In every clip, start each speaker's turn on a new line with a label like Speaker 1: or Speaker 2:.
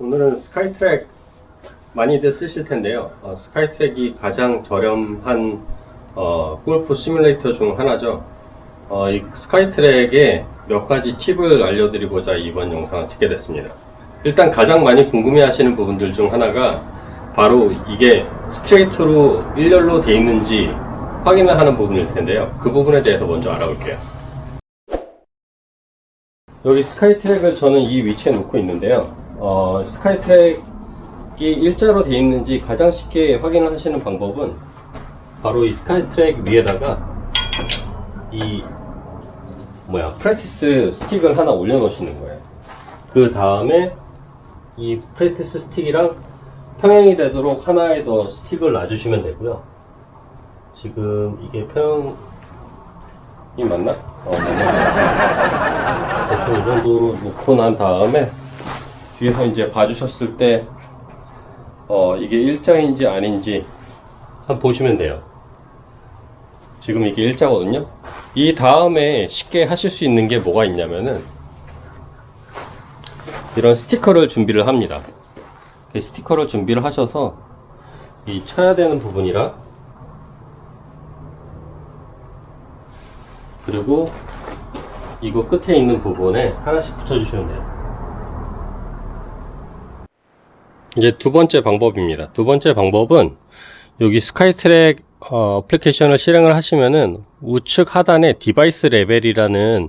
Speaker 1: 오늘은 스카이트랙 많이들 쓰실 텐데요. 스카이트랙이 가장 저렴한 골프 시뮬레이터 중 하나죠. 이 스카이트랙의 몇 가지 팁을 알려드리고자 이번 영상을 찍게 됐습니다. 일단 가장 많이 궁금해 하시는 부분들 중 하나가 바로 이게 스트레이트로 일렬로 되어 있는지 확인을 하는 부분일 텐데요. 그 부분에 대해서 먼저 알아볼게요. 여기 스카이트랙을 저는 이 위치에 놓고 있는데요. 스카이트랙이 일자로 되어 있는지 가장 쉽게 확인을 하시는 방법은 바로 이 스카이트랙 위에다가 이 프랙티스 스틱을 하나 올려 놓으시는 거예요. 그 다음에 이 프랙티스 스틱이랑 평행이 되도록 하나에 더 스틱을 놔주시면 되고요. 지금 이게 평이 맞나? 맞나? 대충 이 정도로 놓고 난 다음에 뒤에서 이제 봐주셨을 때 이게 일자인지 아닌지 한번 보시면 돼요. 지금 이게 일자거든요. 이 다음에 쉽게 하실 수 있는 게 뭐가 있냐면은 이런 스티커를 준비를 합니다. 스티커를 준비를 하셔서 이 쳐야 되는 부분이랑 그리고 이거 끝에 있는 부분에 하나씩 붙여주시면 돼요. 이제 두 번째 방법입니다. 두 번째 방법은 여기 스카이트랙 어플리케이션을 실행을 하시면은 우측 하단에 디바이스 레벨이라는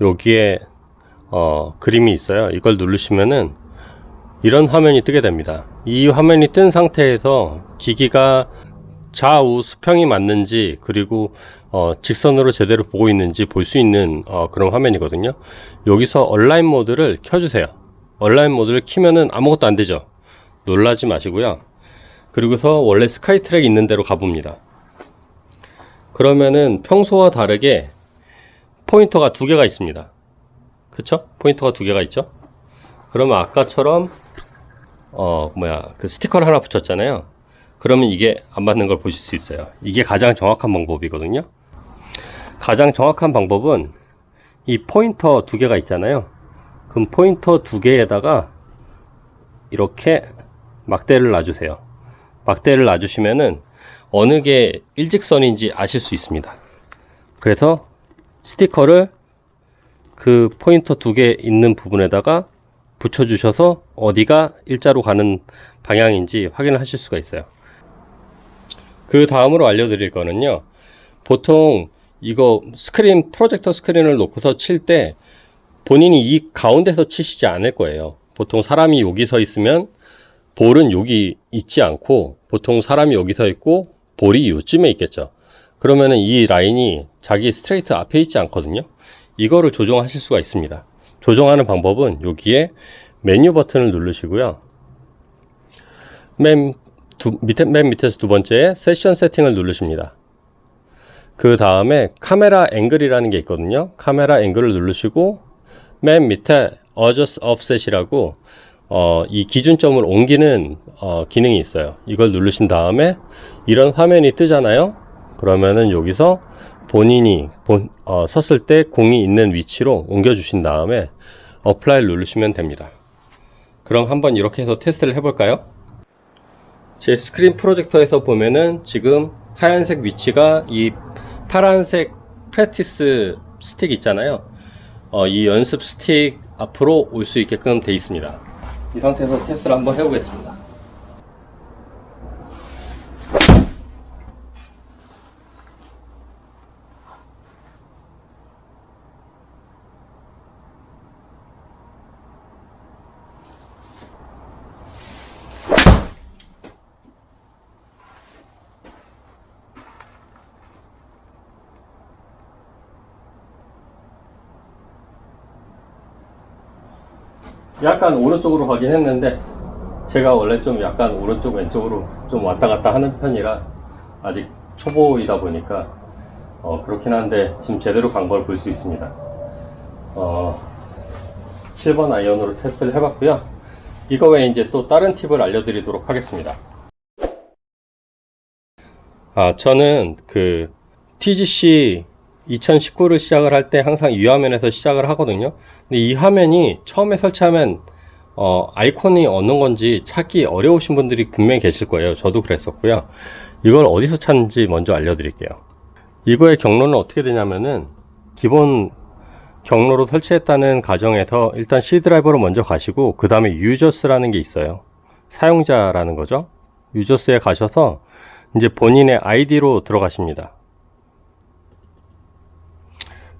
Speaker 1: 여기에 그림이 있어요. 이걸 누르시면은 이런 화면이 뜨게 됩니다. 이 화면이 뜬 상태에서 기기가 좌우 수평이 맞는지 그리고 직선으로 제대로 보고 있는지 볼 수 있는 그런 화면이거든요. 여기서 온라인 모드를 켜주세요. 온라인 모드를 키면은 아무것도 안 되죠. 놀라지 마시고요. 그리고서 원래 스카이트랙 있는 데로 가봅니다. 그러면은 평소와 다르게 포인터가 두 개가 있습니다. 그쵸? 포인터가 두 개가 있죠? 그러면 아까처럼 그 스티커를 하나 붙였잖아요. 그러면 이게 안 맞는 걸 보실 수 있어요. 이게 가장 정확한 방법이거든요. 가장 정확한 방법은 이 포인터 두 개가 있잖아요. 그럼 포인터 두 개에다가 이렇게 막대를 놔주세요. 막대를 놔주시면은 어느 게 일직선인지 아실 수 있습니다. 그래서 스티커를 그 포인터 두 개 있는 부분에다가 붙여주셔서 어디가 일자로 가는 방향인지 확인을 하실 수가 있어요. 그 다음으로 알려드릴 거는요, 보통 이거 스크린, 프로젝터 스크린을 놓고서 칠 때 본인이 이 가운데서 치시지 않을 거예요. 보통 사람이 여기 서 있으면 볼은 여기 있지 않고 보통 사람이 여기 서 있고 볼이 요쯤에 있겠죠. 그러면은 이 라인이 자기 스트레이트 앞에 있지 않거든요. 이거를 조정하실 수가 있습니다. 조정하는 방법은 여기에 메뉴 버튼을 누르시고요. 맨 밑에서 두 번째 세션 세팅을 누르십니다. 그 다음에 카메라 앵글이라는 게 있거든요. 카메라 앵글을 누르시고 맨 밑에 Adjust Offset이라고 이 기준점을 옮기는 기능이 있어요. 이걸 누르신 다음에 이런 화면이 뜨잖아요. 그러면은 여기서 본인이 섰을 때 공이 있는 위치로 옮겨 주신 다음에 Apply를 누르시면 됩니다. 그럼 한번 이렇게 해서 테스트를 해볼까요? 제 스크린 프로젝터에서 보면은 지금 하얀색 위치가 이 파란색 프랙티스 스틱 있잖아요. 이 연습 스틱 앞으로 올 수 있게끔 되어 있습니다. 이 상태에서 테스트를 한번 해보겠습니다. 약간 오른쪽으로 가긴 했는데 제가 원래 좀 약간 오른쪽 왼쪽으로 좀 왔다 갔다 하는 편이라 아직 초보이다 보니까 그렇긴 한데 지금 제대로 간 걸 볼 수 있습니다. 7번 아이언으로 테스트를 해봤고요. 이거 외에 이제 또 다른 팁을 알려드리도록 하겠습니다. 저는 그 TGC 2019를 시작을 할 때 항상 이 화면에서 시작을 하거든요. 근데 이 화면이 처음에 설치하면 아이콘이 어느 건지 찾기 어려우신 분들이 분명히 계실 거예요. 저도 그랬었고요. 이걸 어디서 찾는지 먼저 알려드릴게요. 이거의 경로는 어떻게 되냐면은, 기본 경로로 설치했다는 가정에서 일단 C 드라이버로 먼저 가시고, 그 다음에 유저스라는 게 있어요. 사용자라는 거죠. 유저스에 가셔서 이제 본인의 아이디로 들어가십니다.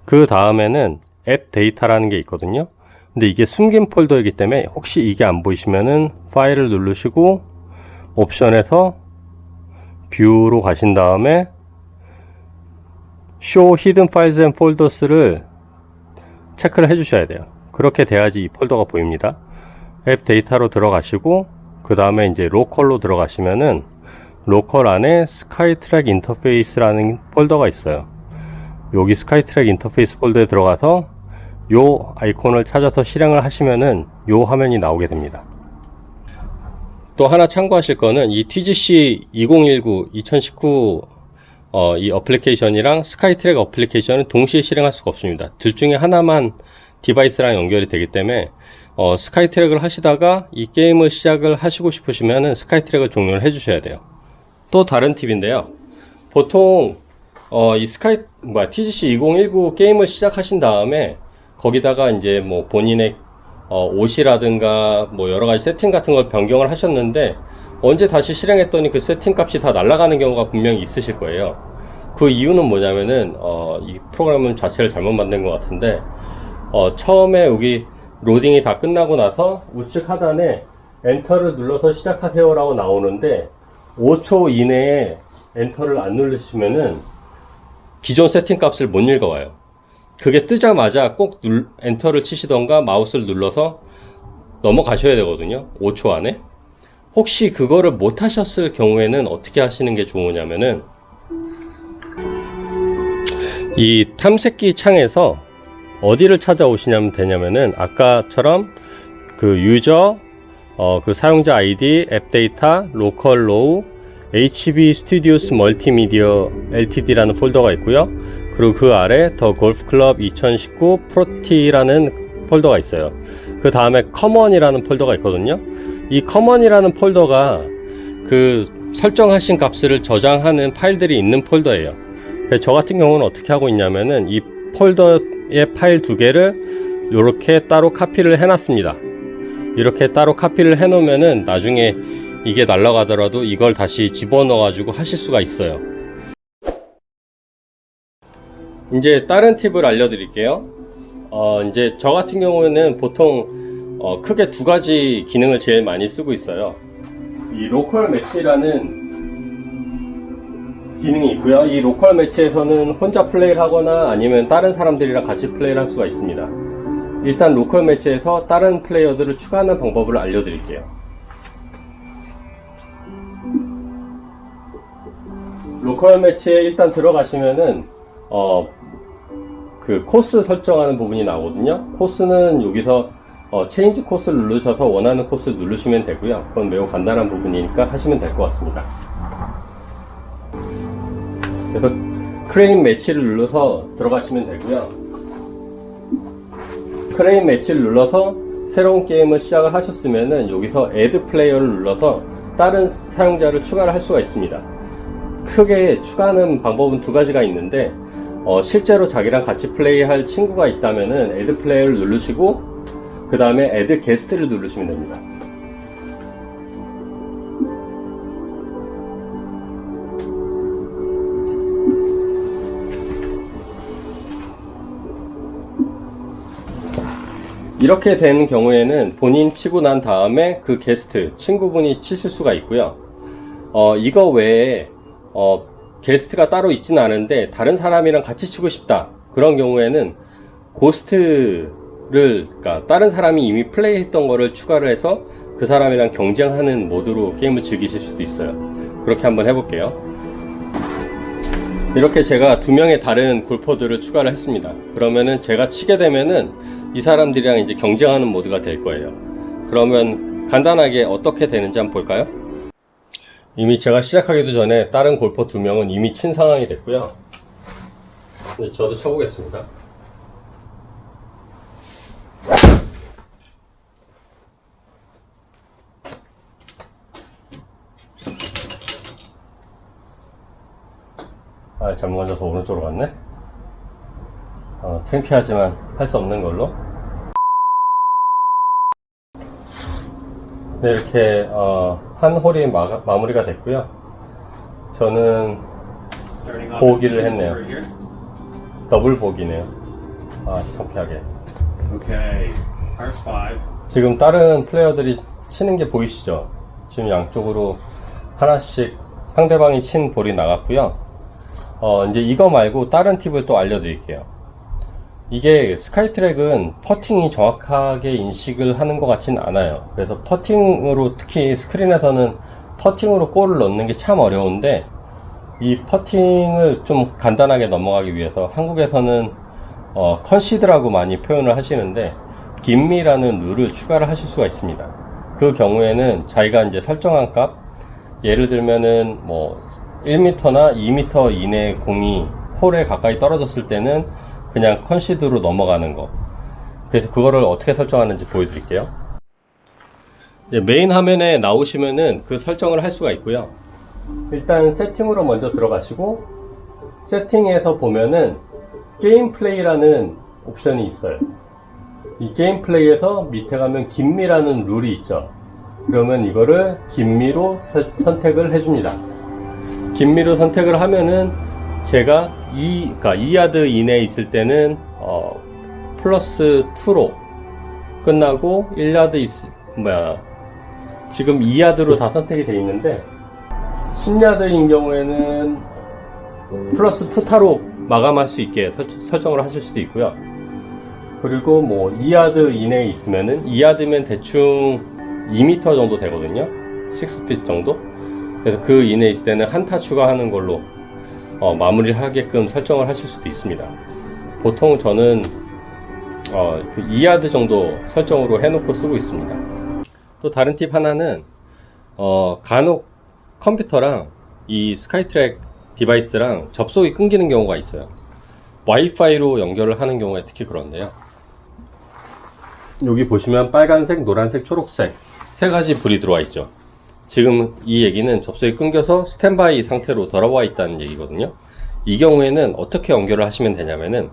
Speaker 1: 그 다음에는 앱 데이터라는 게 있거든요. 근데 이게 숨긴 폴더이기 때문에 혹시 이게 안 보이시면은 파일을 누르시고 옵션에서 뷰로 가신 다음에 Show Hidden Files and Folders를 체크를 해 주셔야 돼요. 그렇게 돼야지 이 폴더가 보입니다. 앱 데이터로 들어가시고 그 다음에 이제 로컬로 들어가시면은 로컬 안에 스카이트랙 인터페이스라는 폴더가 있어요. 여기 스카이트랙 인터페이스 폴더에 들어가서 요 아이콘을 찾아서 실행을 하시면은 요 화면이 나오게 됩니다. 또 하나 참고하실 거는 이 TGC 2019 이 어플리케이션이랑 스카이트랙 어플리케이션은 동시에 실행할 수가 없습니다. 둘 중에 하나만 디바이스랑 연결이 되기 때문에 스카이트랙을 하시다가 이 게임을 시작을 하시고 싶으시면은 스카이트랙을 종료를 해 주셔야 돼요. 또 다른 팁인데요. 보통 이 TGC 2019 게임을 시작하신 다음에 거기다가 이제 뭐 본인의 옷이라든가 뭐 여러가지 세팅 같은 걸 변경을 하셨는데 언제 다시 실행했더니 그 세팅 값이 다 날아가는 경우가 분명히 있으실 거예요. 그 이유는 뭐냐면은 이 프로그램은 자체를 잘못 만든 것 같은데 처음에 여기 로딩이 다 끝나고 나서 우측 하단에 엔터를 눌러서 시작하세요 라고 나오는데 5초 이내에 엔터를 안 누르시면은 기존 세팅 값을 못 읽어와요. 그게 뜨자마자 꼭 엔터를 치시던가 마우스를 눌러서 넘어가셔야 되거든요. 5초 안에. 혹시 그거를 못 하셨을 경우에는 어떻게 하시는 게 좋으냐면은 이 탐색기 창에서 어디를 찾아오시냐면 되냐면은 아까처럼 그 유저, 그 사용자 아이디, 앱 데이터, 로컬 로우, HB 스튜디오스 멀티미디어 LTD라는 폴더가 있고요. 그리고 그 아래 더 골프 클럽 2019 프로티라는 폴더가 있어요. 그 다음에 커먼이라는 폴더가 있거든요. 이 커먼이라는 폴더가 그 설정하신 값을 저장하는 파일들이 있는 폴더예요. 저 같은 경우는 어떻게 하고 있냐면은 이 폴더의 파일 두 개를 이렇게 따로 카피를 해놨습니다. 이렇게 따로 카피를 해 놓으면은 나중에 이게 날아가더라도 이걸 다시 집어넣어 가지고 하실 수가 있어요. 이제 다른 팁을 알려드릴게요. 이제 저 같은 경우에는 보통 크게 두 가지 기능을 제일 많이 쓰고 있어요. 이 로컬 매치라는 기능이 있고요. 이 로컬 매치에서는 혼자 플레이를 하거나 아니면 다른 사람들이랑 같이 플레이를 할 수가 있습니다. 일단 로컬 매치에서 다른 플레이어들을 추가하는 방법을 알려드릴게요. 로컬 매치에 일단 들어가시면은 그 코스 설정하는 부분이 나오거든요. 코스는 여기서 체인지 코스를 누르셔서 원하는 코스를 누르시면 되고요. 그건 매우 간단한 부분이니까 하시면 될 것 같습니다. 그래서 크레인 매치를 눌러서 들어가시면 되고요. 크레인 매치를 눌러서 새로운 게임을 시작을 하셨으면은 여기서 애드 플레이어를 눌러서 다른 사용자를 추가를 할 수가 있습니다. 크게 추가하는 방법은 두 가지가 있는데 실제로 자기랑 같이 플레이할 친구가 있다면은 애드 플레이어를 누르시고 그 다음에 애드 게스트를 누르시면 됩니다. 이렇게 되는 경우에는 본인 치고 난 다음에 그 게스트, 친구분이 치실 수가 있고요. 이거 외에 게스트가 따로 있지는 않은데 다른 사람이랑 같이 치고 싶다. 그런 경우에는 고스트를, 그러니까 다른 사람이 이미 플레이했던 거를 추가를 해서 그 사람이랑 경쟁하는 모드로 게임을 즐기실 수도 있어요. 그렇게 한번 해볼게요. 이렇게 제가 두 명의 다른 골퍼들을 추가를 했습니다. 그러면은 제가 치게 되면은 이 사람들이랑 이제 경쟁하는 모드가 될 거예요. 그러면 간단하게 어떻게 되는지 한번 볼까요? 이미 제가 시작하기도 전에 다른 골퍼 두 명은 이미 친 상황이 됐고요. 이제 저도 쳐보겠습니다. 아, 잘못 만져서 오른쪽으로 갔네. 창피하지만 할 수 없는 걸로. 네, 이렇게 한 홀이 마무리가 됐고요. 저는 보기를 했네요. 더블 보기네요. 아, 창피하게.
Speaker 2: Okay, par 5.
Speaker 1: 지금 다른 플레이어들이 치는 게 보이시죠? 지금 양쪽으로 하나씩 상대방이 친 볼이 나갔고요. 이제 이거 말고 다른 팁을 또 알려드릴게요. 이게 스카이트랙은 퍼팅이 정확하게 인식을 하는 것 같진 않아요. 그래서 퍼팅으로, 특히 스크린에서는 퍼팅으로 골을 넣는 게 참 어려운데, 이 퍼팅을 좀 간단하게 넘어가기 위해서 한국에서는 컨시드라고 많이 표현을 하시는데, 김미라는 룰을 추가를 하실 수가 있습니다. 그 경우에는 자기가 이제 설정한 값, 예를 들면은 뭐 1m나 2m 이내 공이 홀에 가까이 떨어졌을 때는 그냥 컨시드로 넘어가는 거. 그래서 그거를 어떻게 설정하는지 보여드릴게요. 이제 메인 화면에 나오시면은 그 설정을 할 수가 있고요. 일단 세팅으로 먼저 들어가시고, 세팅에서 보면은 게임 플레이라는 옵션이 있어요. 이 게임 플레이에서 밑에 가면 김미라는 룰이 있죠. 그러면 이거를 김미로 선택을 해줍니다. 김미로 선택을 하면은 제가 2야드 이내에 있을 때는 플러스 2로 끝나고 1야드 지금 2야드로 다 선택이 되어 있는데 10야드인 경우에는 플러스 2타로 마감할 수 있게 설정을 하실 수도 있고요. 그리고 뭐 2야드 이내에 있으면은 2야드면 대충 2m 정도 되거든요. 6핏 정도. 그래서 그 이내에 있을 때는 한타 추가하는 걸로 마무리를 하게끔 설정을 하실 수도 있습니다. 보통 저는 그 2야드 정도 설정으로 해놓고 쓰고 있습니다. 또 다른 팁 하나는 간혹 컴퓨터랑 이 스카이트랙 디바이스랑 접속이 끊기는 경우가 있어요. 와이파이로 연결을 하는 경우에 특히 그런데요. 여기 보시면 빨간색, 노란색, 초록색 세 가지 불이 들어와 있죠. 지금 이 얘기는 접속이 끊겨서 스탠바이 상태로 돌아와 있다는 얘기거든요. 이 경우에는 어떻게 연결을 하시면 되냐면은,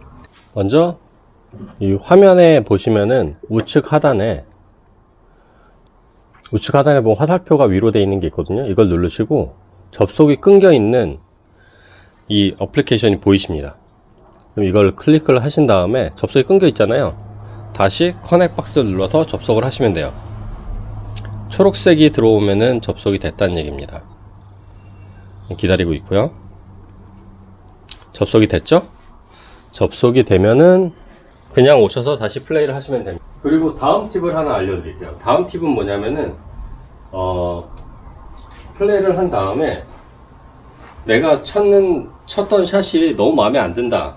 Speaker 1: 먼저 이 화면에 보시면은 우측 하단에 보면 화살표가 위로 되어 있는 게 있거든요. 이걸 누르시고 접속이 끊겨 있는 이 어플리케이션이 보이십니다. 그럼 이걸 클릭을 하신 다음에 접속이 끊겨 있잖아요. 다시 커넥 박스를 눌러서 접속을 하시면 돼요. 초록색이 들어오면은 접속이 됐다는 얘기입니다. 기다리고 있고요. 접속이 됐죠? 접속이 되면은 그냥 오셔서 다시 플레이를 하시면 됩니다. 그리고 다음 팁을 하나 알려드릴게요. 다음 팁은 뭐냐면은 플레이를 한 다음에 내가 쳤던 샷이 너무 마음에 안 든다,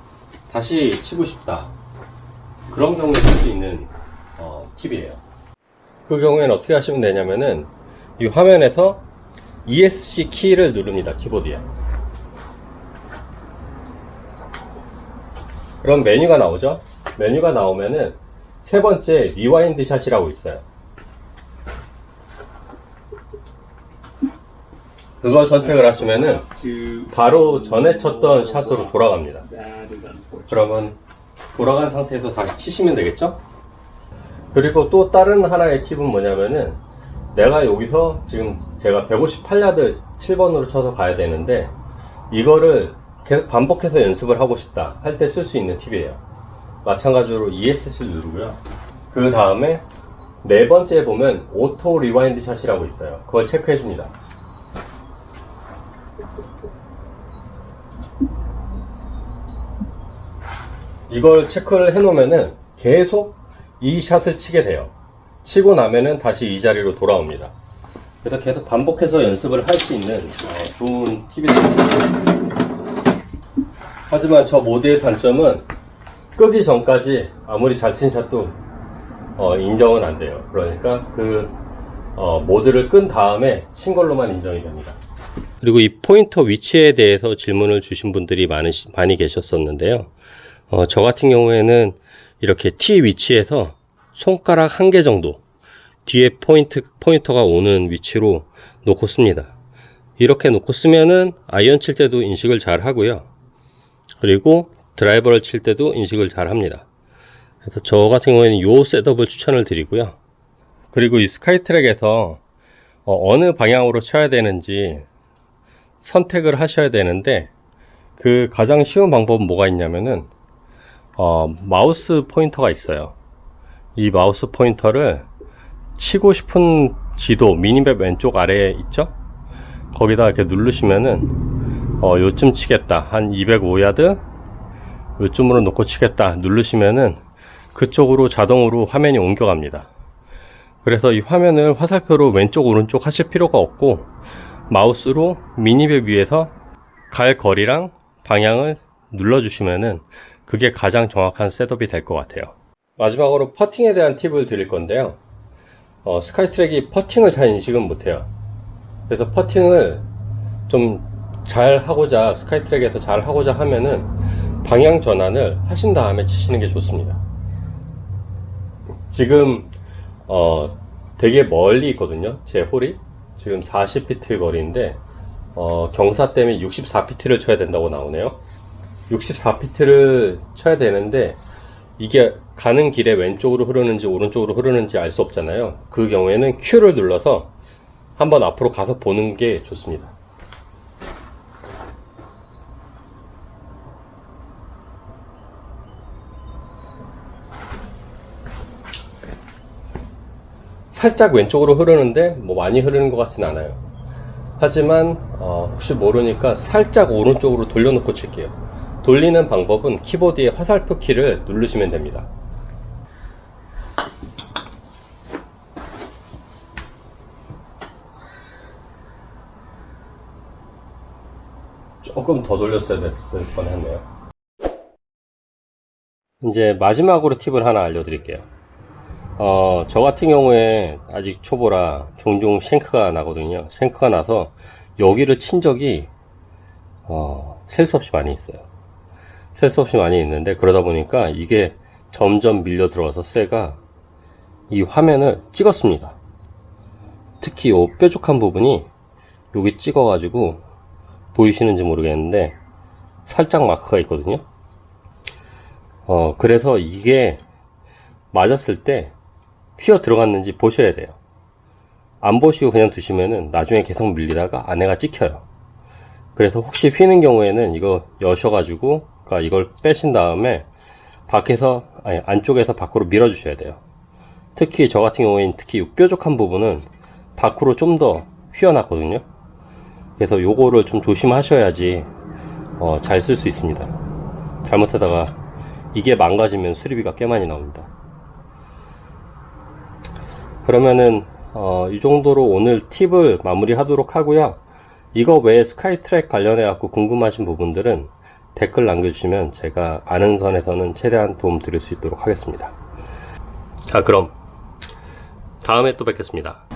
Speaker 1: 다시 치고 싶다, 그런 경우에 쓸 수 있는 팁이에요. 그 경우에는 어떻게 하시면 되냐면은 이 화면에서 ESC 키를 누릅니다. 키보드에. 그럼 메뉴가 나오죠. 메뉴가 나오면은 세 번째 리와인드 샷이라고 있어요. 그거 선택을 하시면은 바로 전에 쳤던 샷으로 돌아갑니다. 그러면 돌아간 상태에서 다시 치시면 되겠죠? 그리고 또 다른 하나의 팁은 뭐냐면은, 내가 여기서 지금 제가 158야드 7번으로 쳐서 가야 되는데 이거를 계속 반복해서 연습을 하고 싶다 할 때 쓸 수 있는 팁이에요. 마찬가지로 ESC를 누르고요. 그 다음에 네 번째에 보면 오토 리와인드 샷이라고 있어요. 그걸 체크해 줍니다. 이걸 체크를 해 놓으면은 계속 이 샷을 치게 돼요. 치고 나면은 다시 이 자리로 돌아옵니다. 그래서 계속 반복해서 연습을 할 수 있는 좋은 팁이 됩니다. 하지만 저 모드의 단점은 끄기 전까지 아무리 잘 친 샷도 인정은 안 돼요. 그러니까 그 모드를 끈 다음에 친 걸로만 인정이 됩니다. 그리고 이 포인터 위치에 대해서 질문을 주신 분들이 많이 계셨었는데요. 저 같은 경우에는 이렇게 T 위치에서 손가락 1개 정도 뒤에 포인터가 오는 위치로 놓고 씁니다. 이렇게 놓고 쓰면은 아이언 칠 때도 인식을 잘 하고요. 그리고 드라이버를 칠 때도 인식을 잘 합니다. 그래서 저 같은 경우에는 이 셋업을 추천을 드리고요. 그리고 이 스카이트랙에서 어느 방향으로 쳐야 되는지 선택을 하셔야 되는데, 그 가장 쉬운 방법은 뭐가 있냐면은 마우스 포인터가 있어요. 이 마우스 포인터를 치고 싶은 지도 미니맵 왼쪽 아래에 있죠? 거기다 이렇게 누르시면은 요쯤 치겠다, 한 205야드 요쯤으로 놓고 치겠다 누르시면은 그쪽으로 자동으로 화면이 옮겨갑니다. 그래서 이 화면을 화살표로 왼쪽 오른쪽 하실 필요가 없고, 마우스로 미니맵 위에서 갈 거리랑 방향을 눌러주시면은 그게 가장 정확한 셋업이 될 것 같아요. 마지막으로 퍼팅에 대한 팁을 드릴 건데요. 스카이트랙이 퍼팅을 잘 인식은 못해요. 그래서 퍼팅을 좀 잘 하고자, 스카이트랙에서 잘 하고자 하면은 방향 전환을 하신 다음에 치시는 게 좋습니다. 지금 되게 멀리 있거든요, 제 홀이. 지금 40피트 거리인데 경사 때문에 64피트를 쳐야 된다고 나오네요. 64피트를 쳐야 되는데 이게 가는 길에 왼쪽으로 흐르는지 오른쪽으로 흐르는지 알 수 없잖아요. 그 경우에는 Q를 눌러서 한번 앞으로 가서 보는 게 좋습니다. 살짝 왼쪽으로 흐르는데 뭐 많이 흐르는 것 같진 않아요. 하지만 혹시 모르니까 살짝 오른쪽으로 돌려놓고 칠게요. 돌리는 방법은 키보드의 화살표 키를 누르시면 됩니다. 조금 더 돌렸어야 됐을 뻔했네요. 이제 마지막으로 팁을 하나 알려드릴게요. 저 같은 경우에 아직 초보라 종종 쉔크가 나거든요. 쉔크가 나서 여기를 친 적이 셀 수 없이 많이 있어요. 셀 수 없이 많이 있는데, 그러다 보니까 이게 점점 밀려 들어가서 쇠가 이 화면을 찍었습니다. 특히 이 뾰족한 부분이 여기 찍어 가지고 보이시는지 모르겠는데 살짝 마크가 있거든요. 그래서 이게 맞았을 때 휘어 들어갔는지 보셔야 돼요. 안 보시고 그냥 두시면은 나중에 계속 밀리다가 안에가 찍혀요. 그래서 혹시 휘는 경우에는 이거 여셔가지고, 그러니까 이걸 빼신 다음에 밖에서, 아니 안쪽에서 밖으로 밀어 주셔야 돼요. 특히 저 같은 경우에는 특히 이 뾰족한 부분은 밖으로 좀 더 휘어놨거든요. 그래서 요거를 좀 조심하셔야지 잘 쓸 수 있습니다. 잘못하다가 이게 망가지면 수리비가 꽤 많이 나옵니다. 그러면은 이 정도로 오늘 팁을 마무리 하도록 하고요. 이거 외에 스카이트랙 관련해 갖고 궁금하신 부분들은 댓글 남겨주시면 제가 아는 선에서는 최대한 도움 드릴 수 있도록 하겠습니다. 자, 그럼 다음에 또 뵙겠습니다.